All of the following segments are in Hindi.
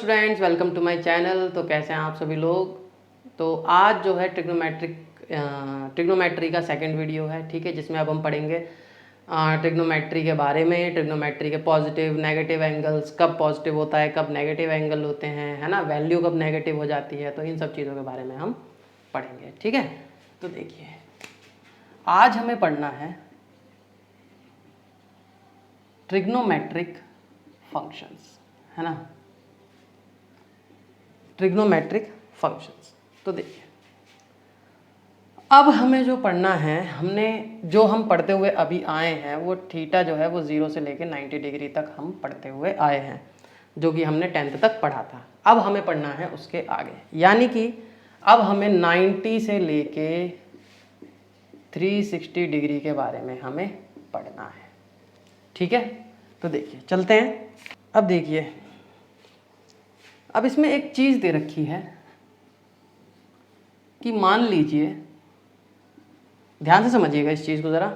Students, welcome to my channel. तो कैसे हैं आप सभी लोग। तो आज जो है ट्रिग्नोमेट्री का सेकंड वीडियो है, ठीक है, जिसमें अब हम पढ़ेंगे ट्रिग्नोमेट्री के बारे में। ट्रिग्नोमेट्री के पॉजिटिव नेगेटिव एंगल्स, कब पॉजिटिव होता है, कब नेगेटिव एंगल होते हैं, है ना, वैल्यू कब नेगेटिव हो जाती है, तो इन सब चीज़ों के बारे में हम पढ़ेंगे, ठीक है। तो देखिए, आज हमें पढ़ना है ट्रिग्नोमेट्रिक फंक्शंस, है ना, ट्रिग्नोमेट्रिक फंक्शंस। तो देखिए, अब हमें जो पढ़ना है, हम पढ़ते हुए अभी आए हैं वो थीटा जो है वो 0 से लेके 90 डिग्री तक हम पढ़ते हुए आए हैं, जो कि हमने 10th तक पढ़ा था। अब हमें पढ़ना है उसके आगे, यानी कि अब हमें 90 से लेके 360 डिग्री के बारे में हमें पढ़ना है, ठीक है। तो देखिए, चलते हैं। अब देखिए, अब इसमें एक चीज़ दे रखी है कि मान लीजिए, ध्यान से समझिएगा इस चीज़ को ज़रा,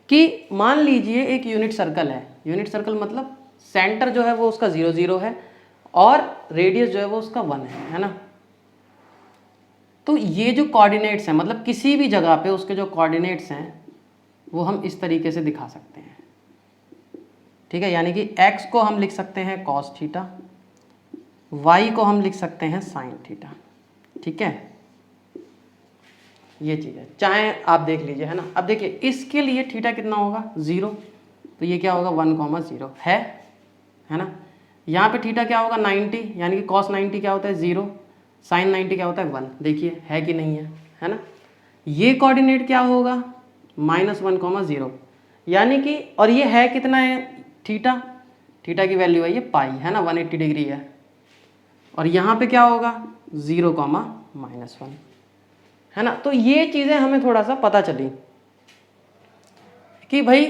कि मान लीजिए एक यूनिट सर्कल है। यूनिट सर्कल मतलब सेंटर जो है वो उसका 0 0 है और रेडियस जो है वो उसका 1 है ना। तो ये जो कोऑर्डिनेट्स हैं, मतलब किसी भी जगह पे उसके जो कोऑर्डिनेट्स हैं वो हम इस तरीके से दिखा सकते हैं, ठीक है। यानी कि x को हम लिख सकते हैं cos थीटा, y को हम लिख सकते हैं sin थीटा, ठीक है। ये चीज़ है, चाहे आप देख लीजिए, है ना। अब देखिए, इसके लिए थीटा कितना होगा 0, तो ये क्या होगा 1,0 है ना। यहाँ पे थीटा क्या होगा 90, यानी कि cos 90 क्या होता है 0, sin 90 क्या होता है 1। देखिए है कि नहीं है ना। ये कोऑर्डिनेट क्या होगा -1,0, यानी कि, और ये है कितना है थीटा की वैल्यू है ये पाई, है ना, 180 डिग्री है। और यहाँ पे क्या होगा 0, -1, है ना। तो ये चीज़ें हमें थोड़ा सा पता चली कि भाई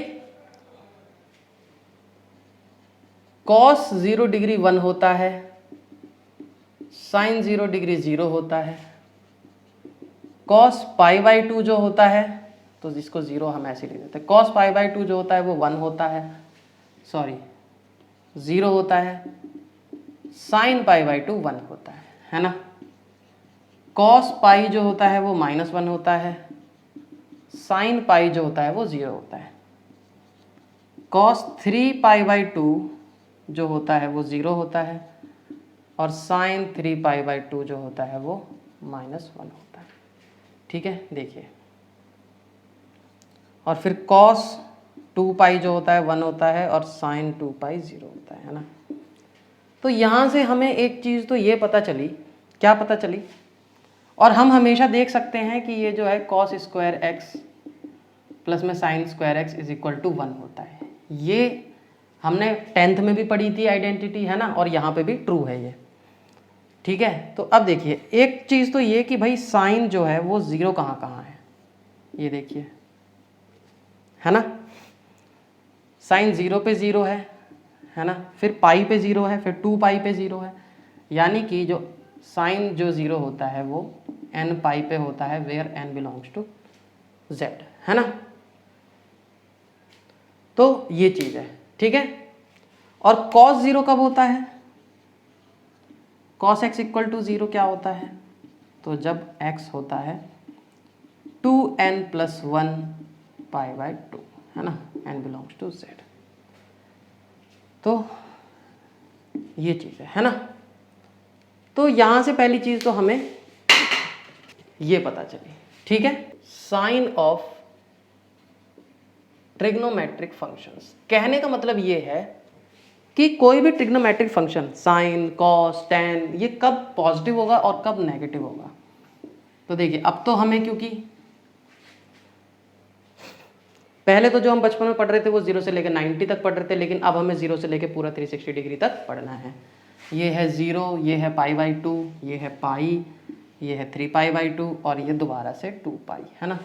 cos 0 डिग्री 1 होता है, sin 0 डिग्री 0 होता है, cos π/2 जो होता है, तो जिसको 0 हम ऐसे लिख देते हैं, cos π/2 जो होता है वो 1 होता है, सॉरी 0 होता है, sin π/2 1 होता है ना। cos पाई जो होता है वो -1 होता है, sin पाई जो होता है वो 0 होता है, cos 3 π/2 जो होता है वो 0 होता है, और sin 3 π/2 जो होता है वो -1 होता है, ठीक है। देखिए, और फिर cos 2 पाई जो होता है 1 होता है, और sin 2 पाई 0 होता है ना। तो यहाँ से हमें एक चीज़ तो ये पता चली, क्या पता चली, और हम हमेशा देख सकते हैं कि ये जो है cos स्क्वायर x प्लस में sin square x is equal to 1 होता है। ये हमने 10th में भी पढ़ी थी आइडेंटिटी, है ना, और यहाँ पे भी ट्रू है ये, ठीक है। तो अब देखिए, एक चीज़ तो ये कि भाई साइन जो है वो 0 कहाँ कहाँ है, ये देखिए, है ना। साइन 0 पे 0 है ना, फिर पाई पे 0 है, फिर 2 पाई पे 0 है, यानी कि जो साइन जो 0 होता है वो n पाई पे होता है, where n belongs to z, है ना। तो ये चीज़ है, ठीक है। और cos 0 कब होता है, cos x इक्वल टू 0 क्या होता है, तो जब x होता है 2n + 1 π/2, है ना, n बिलोंग्स टू z। तो ये चीज़ है ना। तो यहाँ से पहली चीज़ तो हमें ये पता चली, ठीक है। साइन ऑफ ट्रिग्नोमेट्रिक फंक्शंस, कहने का मतलब ये है कि कोई भी trigonometric function sine, cos, ten, ये कब पॉजिटिव होगा और कब नेगेटिव होगा। तो देखिए, अब तो हमें, क्योंकि पहले तो जो हम बचपन में पढ़ रहे थे वो 0 से लेकर 90 तक पढ़ रहे थे, लेकिन अब हमें 0 से लेकर पूरा 360 डिग्री तक पढ़ना है। ये है 0, ये है π/2, ये है पाई, ये है 3 π/2, और ये दोबारा से 2 पाई, है ना।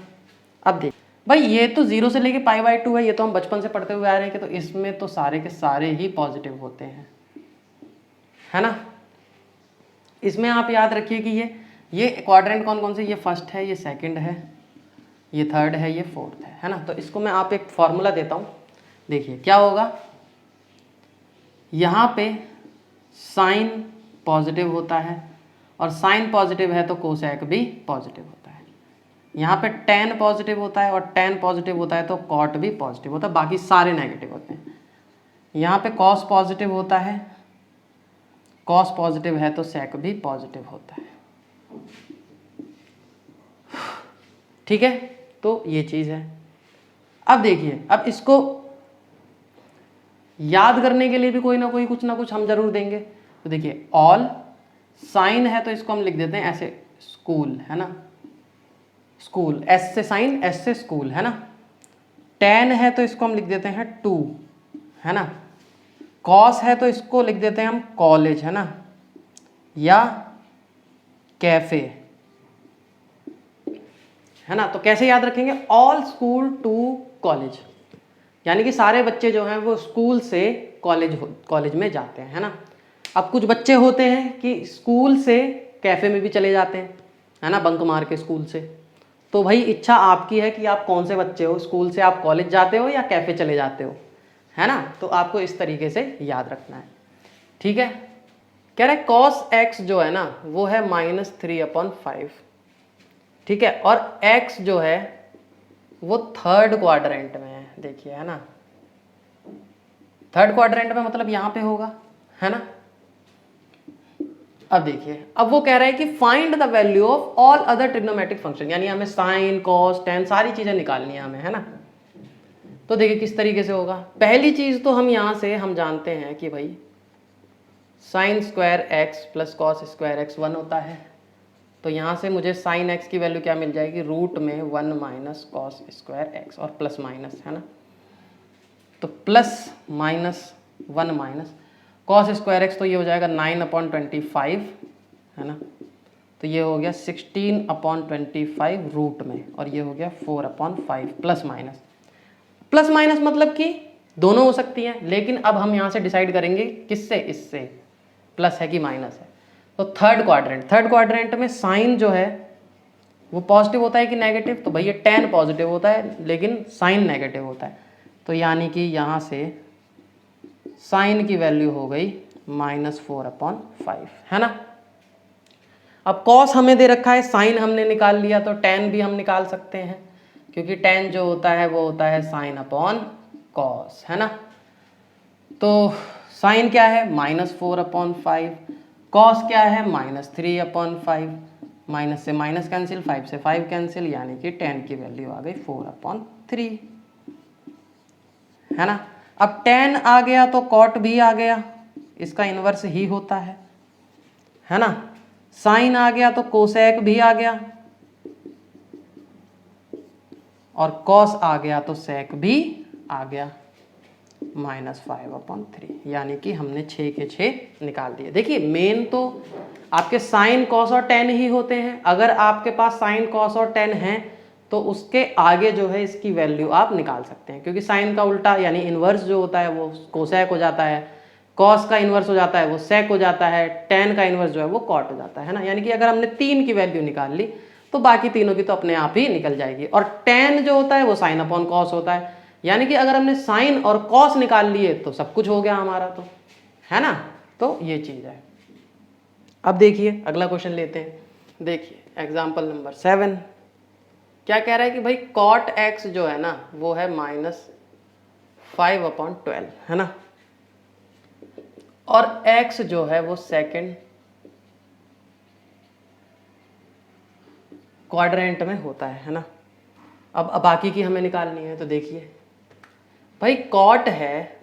अब देख भाई, ये तो 0 से लेके π/2 है, ये तो हम बचपन से पढ़ते हुए आ रहे हैं कि तो इसमें तो सारे के सारे ही पॉजिटिव होते हैं, है ना। इसमें आप याद रखिए कि ये क्वाड्रेंट कौन कौन से, ये फर्स्ट है, ये सेकंड है, ये थर्ड है, ये फोर्थ है ना। तो इसको मैं आप एक फॉर्मूला देता हूँ, देखिए क्या होगा। यहाँ पे साइन पॉजिटिव होता है, और साइन पॉजिटिव है तो कोसेक भी पॉजिटिव होता है। यहाँ पे टेन पॉजिटिव होता है और टेन पॉजिटिव होता है तो कॉट भी पॉजिटिव होता है, बाकी सारे नेगेटिव होते हैं। यहाँ पे कॉस पॉजिटिव होता है, कॉस पॉजिटिव है तो सेक भी पॉजिटिव होता है। ठीक है, तो ये चीज़ है। अब देखिए, अब इसको याद करने के लिए भी कोई ना कोई कुछ ना कुछ हम जरूर देंगे। तो देखिए, ऑल साइन है तो इसको हम लिख देते हैं ऐसे, स्कूल है ना, स्कूल, एस से साइन, एस से स्कूल है ना। टेन है तो इसको हम लिख देते हैं टू है ना। कॉस है तो इसको लिख देते हैं हम कॉलेज है ना, या कैफे है ना। तो कैसे याद रखेंगे, ऑल स्कूल टू कॉलेज, यानी कि सारे बच्चे जो हैं वो स्कूल से कॉलेज में जाते हैं है ना। अब कुछ बच्चे होते हैं कि स्कूल से कैफ़े में भी चले जाते हैं है ना, बंक मार के स्कूल से। तो भाई इच्छा आपकी है कि आप कौन से बच्चे हो, स्कूल से आप कॉलेज जाते हो या कैफ़े चले जाते हो है ना। तो आपको इस तरीके से याद रखना है। ठीक है, कह रहे कॉस एक्स जो है ना वो है -3/5। ठीक है, और एक्स जो है वो थर्ड क्वाड्रेंट में है, देखिए है ना। थर्ड क्वाड्रेंट में मतलब यहाँ पे होगा है ना। अब देखिए, अब वो कह रहा है कि find the value of all other trigonometric function, यानी हमें साइन कॉस टेन सारी चीजें निकालनी है हमें है ना। तो देखिए किस तरीके से होगा। पहली चीज तो हम यहाँ से हम जानते हैं कि भाई sine square x plus cos square x 1 होता है। तो यहाँ से मुझे साइन एक्स की वैल्यू क्या मिल जाएगी, रूट में 1 माइनस कॉस स्क्वायर एक्स, और प्लस माइनस है ना। तो plus minus 1 minus cos square x, तो ये हो जाएगा 9/25 है ना। तो ये हो गया 16/25 रूट में, और ये हो गया 4/5 प्लस माइनस। प्लस माइनस मतलब कि दोनों हो सकती हैं, लेकिन अब हम यहाँ से डिसाइड करेंगे किससे, इससे प्लस है कि माइनस है। तो थर्ड क्वाड्रेंट में साइन जो है वो पॉजिटिव होता है कि नेगेटिव, तो भैया टेन पॉजिटिव होता है लेकिन साइन नेगेटिव होता है। तो यानी कि यहाँ से साइन की वैल्यू हो गई -4/5 है ना। अब कॉस हमें दे रखा है, साइन हमने निकाल लिया, तो टेन भी हम निकाल सकते हैं, क्योंकि टेन जो होता है वो होता है साइन अपॉन कॉस है ना। तो साइन क्या है -4/5, कॉस क्या है -3/5, माइनस से माइनस कैंसिल, 5 से 5 कैंसिल, यानी कि टेन की वैल्यू आ गई 4/3 है ना। अब टेन आ गया तो कॉट भी आ गया, इसका इन्वर्स ही होता है ना। साइन आ गया तो कोसेक भी आ गया, और कॉस आ गया तो सेक भी आ गया, -5/3, यानी कि हमने 6 के 6 निकाल दिए। देखिए मेन तो आपके साइन कॉस और टेन ही होते हैं। अगर आपके पास साइन कॉस और टेन है तो उसके आगे जो है इसकी वैल्यू आप निकाल सकते हैं, क्योंकि साइन का उल्टा यानी इन्वर्स जो होता है वो कोसेक हो जाता है, कॉस का इन्वर्स हो जाता है वो सेक हो जाता है, टेन का इन्वर्स जो है वो कॉट हो जाता है ना। यानी कि अगर हमने 3 की वैल्यू निकाल ली तो बाकी तीनों की तो अपने आप ही निकल जाएगी। और टेन जो होता है वो साइन अपॉन कॉस होता है, यानी कि अगर हमने साइन और कॉस निकाल लिए तो सब कुछ हो गया हमारा, तो है ना। तो ये चीज़ है। अब देखिए अगला क्वेश्चन लेते हैं। देखिए एग्जाम्पल नंबर 7 क्या कह रहा है कि भाई कॉट एक्स जो है ना वो है -5/12 है ना, और x जो है वो सेकंड क्वाड्रेंट में होता है ना। अब बाकी की हमें निकालनी है। तो देखिए भाई कॉट है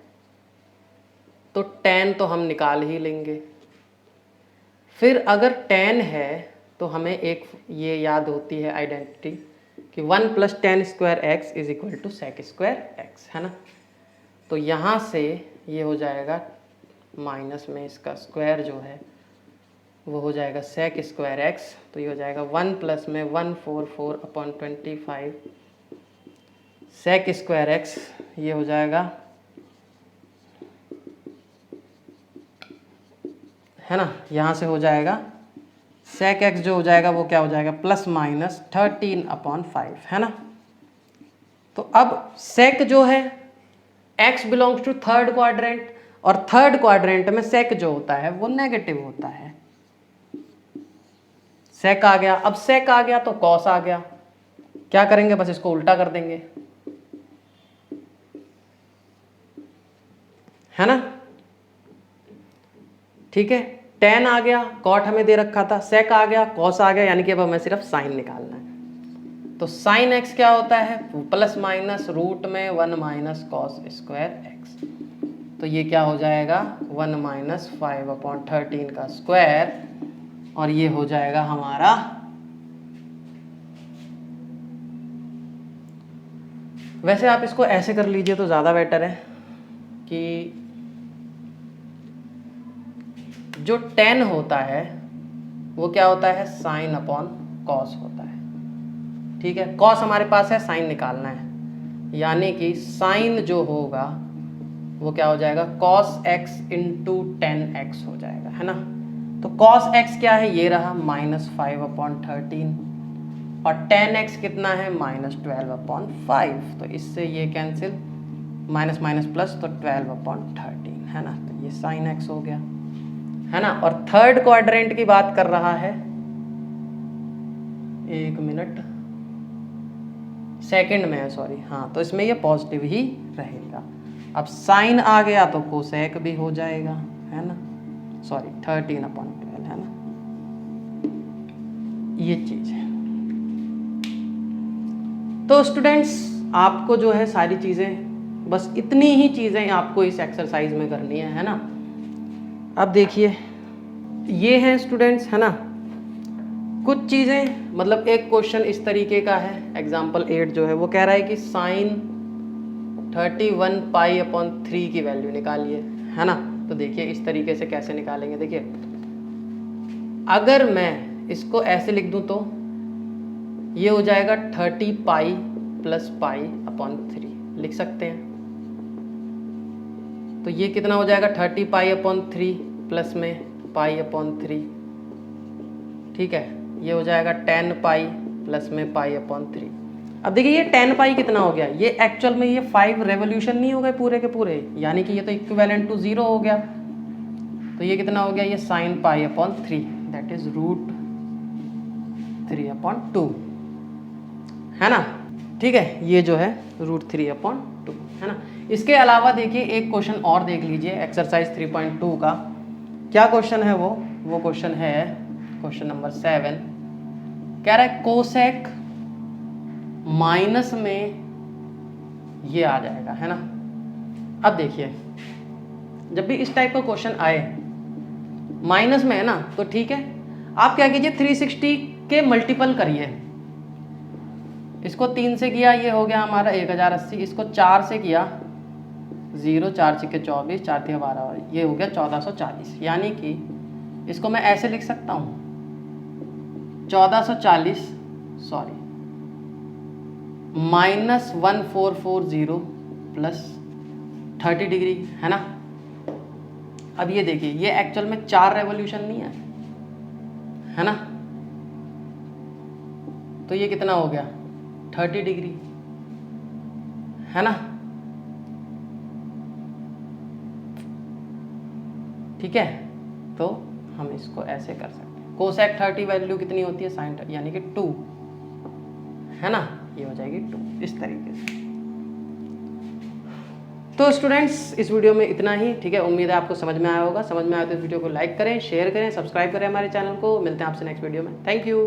तो टेन तो हम निकाल ही लेंगे, फिर अगर टेन है तो हमें एक ये याद होती है आइडेंटिटी कि 1 + tan² x = sec² x है ना। तो यहाँ से ये हो जाएगा माइनस में इसका स्क्वायर जो है वो हो जाएगा sec² x, तो ये हो जाएगा 1 + में 144/25 sec² x, ये हो जाएगा है ना। यहाँ से हो जाएगा sec x जो हो जाएगा वो क्या हो जाएगा ±13/5 है ना। तो अब sec जो है x belongs to third quadrant, और थर्ड क्वाड्रेंट में sec जो होता है वो नेगेटिव होता है। सेक आ गया, अब सेक आ गया तो कॉस आ गया, क्या करेंगे बस इसको उल्टा कर देंगे, है ना, ठीक है। टेन आ गया, कॉट हमें दे रखा था, सेक आ गया, कॉस आ गया, यानी कि अब हमें सिर्फ साइन निकालना है। तो साइन एक्स क्या होता है, प्लस माइनस रूट में 1 माइनस कॉस स्क्वायर एक्स। तो ये क्या हो जाएगा 1 माइनस 5/13 का स्क्वायर, और ये हो जाएगा हमारा वैसे आप इसको ऐसे कर लीजिए तो ज़्यादा बेटर है कि जो 10 होता है वो क्या होता है साइन अपॉन कॉस होता है, ठीक है। कॉस हमारे पास है, साइन निकालना है, यानी कि साइन जो होगा वो क्या हो जाएगा cos x इंटू 10x हो जाएगा, है ना। तो cos x क्या है, ये रहा -5/13, और 10x कितना है -12/5। तो इससे ये कैंसिल, माइनस माइनस प्लस, तो 12/13, है ना। तो ये साइन x हो गया, है ना। और थर्ड क्वाड्रेंट की बात कर रहा है, एक मिनट, सेकंड में है, सॉरी, हाँ, तो इसमें ये पॉजिटिव ही रहेगा। अब साइन आ गया तो कोसेक भी हो जाएगा, है ना, सॉरी 13/12, है ना, ये चीज है। तो स्टूडेंट्स आपको जो है सारी चीजें, बस इतनी ही चीजें आपको इस एक्सरसाइज में करनी है ना। अब देखिए ये है स्टूडेंट्स, है ना, कुछ चीजें, मतलब एक क्वेश्चन इस तरीके का है, एग्जाम्पल 8 जो है वो कह रहा है कि साइन 31π/3 की वैल्यू निकालिए, है ना। तो देखिए इस तरीके से कैसे निकालेंगे, देखिए अगर मैं इसको ऐसे लिख दूं तो ये हो जाएगा 30π + π/3 लिख सकते हैं। तो ये कितना हो जाएगा 30π/3 प्लस में π/3, ठीक है। ये हो जाएगा 10π प्लस में π/3। अब देखिए ये 10π कितना हो गया, ये एक्चुअल में ये 5 रेवोल्यूशन नहीं हो गए पूरे के पूरे, यानी कि ये तो इक्विवेलेंट टू 0 हो गया। तो ये कितना हो गया, ये sin π/3, दैट इज √3/2, है ना, ठीक है। ये जो है √3/2, है ना। इसके अलावा देखिए एक क्वेश्चन और देख लीजिए, एक्सरसाइज 3.2 का क्या क्वेश्चन है, वो क्वेश्चन है क्वेश्चन नंबर 7, कह रहा है कोसेक माइनस में ये आ जाएगा, है ना। अब देखिए जब भी इस टाइप का क्वेश्चन आए माइनस में, है ना, तो ठीक है, आप क्या कीजिए 360 के मल्टीपल करिए। इसको 3 से किया, ये हो गया हमारा 1080, इसको 4 से किया 0, 4 × 24, 4 × 12, ये हो गया 1440। यानी कि इसको मैं ऐसे लिख सकता हूँ 1440, सॉरी, -1440 प्लस 30 डिग्री, है ना। अब ये देखिए ये एक्चुअल में 4 रेवोल्यूशन नहीं है ना। तो ये कितना हो गया 30 डिग्री, है ना, ठीक है। तो हम इसको ऐसे कर सकते हैं, कोसेक 30 वैल्यू कितनी होती है साइन, यानी कि 2, है ना, ये हो जाएगी 2 इस तरीके से। तो स्टूडेंट्स इस वीडियो में इतना ही, ठीक है। उम्मीद है आपको समझ में आया होगा, समझ में आया तो इस वीडियो को लाइक करें, शेयर करें, सब्सक्राइब करें हमारे चैनल को। मिलते हैं आपसे नेक्स्ट वीडियो में, थैंक यू।